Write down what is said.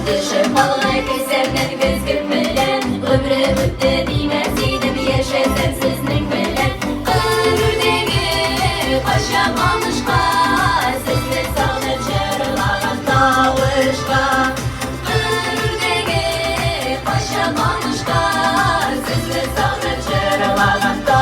Düşürmalı keserler göz gülmelen Ömrü müddet imersiydim yaşasam sizning bilen Ömürdeki başlamamışqa Sizni sağlıp jırlağan tavışqa Ömürdeki başlamamışqa Sizni sağlıp jırlağan tavışqa